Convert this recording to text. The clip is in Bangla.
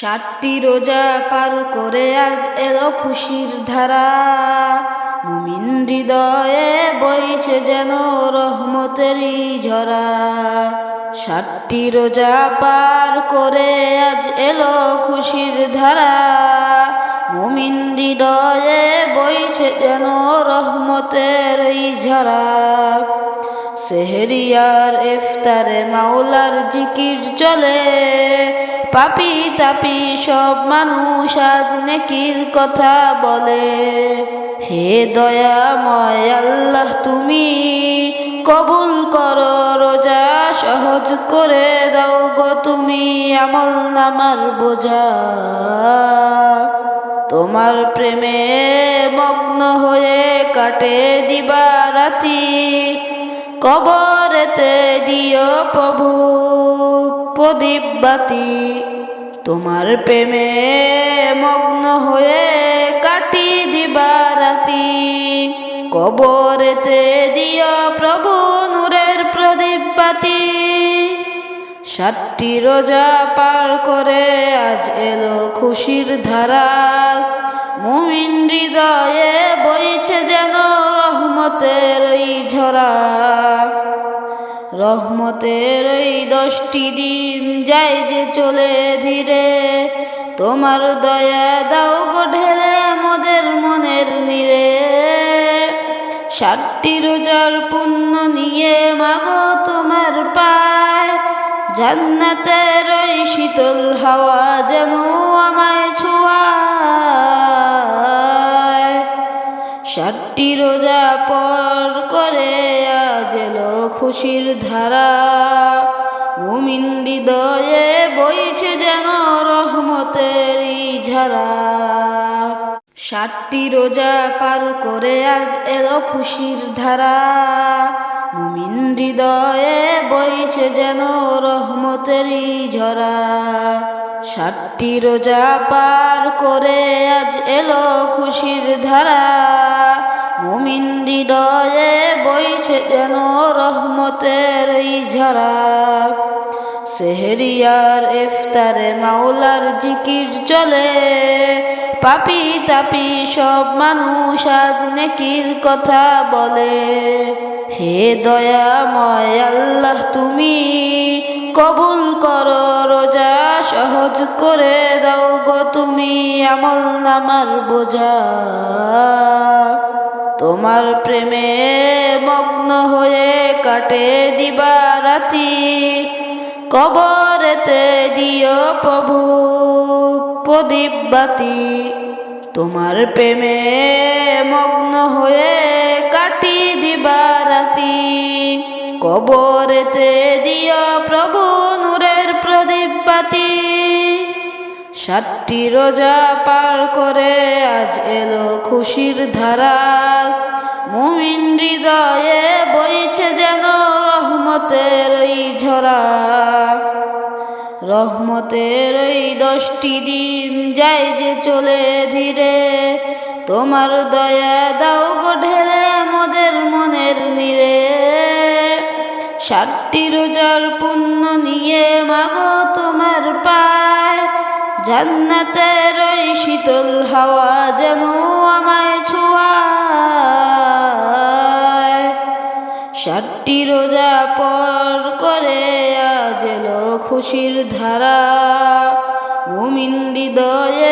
সাতটি রোজা পার করে আজ এলো খুশির ধারা, মুমিন হৃদয়ে বইছে যেন রহমতেরই ঝরা। সাতটি রোজা পার করে আজ এলো খুশির ধারা, মুমিন হৃদয়ে বইছে যেন রহমতেরই ঝরা। সেহরি আর ইফতারে মাওলার জিকির চলে, পাপি তাপি সব মানুষ আজ নেকির কথা বলে। হে দয়াময় আল্লাহ তুমি কবুল করো রোজা, সহজ করে দাও গো তুমি আমল নামার বোঝা। তোমার প্রেমে মগ্ন হয়ে কাটে দিবা রাতি, কবরেতে দিও প্রভু প্রদীপ বাতি। তোমার প্রেমে মগ্ন হয়ে কাটি দিবা রাতি, কবরেতে দিও প্রভু নূরের প্রদীপ বাতি। সাতটি রোজা পার করে আজ এলো খুশির ধারা, মুমিন হৃদয়ে বইছে যেন রহমতের ওই ঝরা। রহমতের ওই 10টি দিন যায় যে চলে ধীরে, তোমার দয়া দাও গো ঢেলে মোদের মনের নীরে। সাতটি রোজার পুণ্য নিয়ে মাগো তোমার পায়, জান্নাতের ওই শীতল হাওয়া যেন আমায় ছোঁয়ায়। সাতটি রোজা পর করে আজ এলো খুশির ধারা, মুমিন হৃদয়ে বইছে যেন রহমতেরই ঝরা। সাতটি রোজা পার করে আজ এলো খুশির ধারা, মুমিন হৃদয়ে বইছে যেন রহমতেরই ঝরা। সাতটি রোজা পার করে আজ এলো খুশির ধারা, মুমিন হৃদয়ে বইছে যেন রহমতেরই ঝরা। সেহরি আর ইফতারে মাওলার জিকির চলে, পাপি তাপি সব মানুষ আজ নেকির কথা বলে। হে দয়াময় আল্লাহ তুমি কবুল করো রোজা, সহজ করে দাও গো তুমি আমল নামার বোঝা। তোমার প্রেমে মগ্ন হয়ে কাটে দিবা রাতি, কবরেতে দিও প্রভু প্রদীপ বাতি। তোমার প্রেমে মগ্ন হয়ে কাটি দিবা রাতি, কবরেতে দিও প্রভু নূরের প্রদীপ বাতি। সাতটি রোজা পার করে আজ এলো খুশির ধারা, মুমিন হৃদয়ে বইছে যেন রহমতের ওই ঝরা। রহমতের ওই 10টি দিন যায় যে চলে ধীরে, তোমার দয়া দাও গো ঢেলে মোদের মনের নীরে। সাতটি রোজার পুণ্য নিয়ে মাগো তোমার পায়, জান্নাতের ওই শীতল হাওয়া যেন আমায় ছোঁয়ায়। সাতটি রোজা পর করে আজ এলো খুশির ধারা, মুমিন হৃদয়ে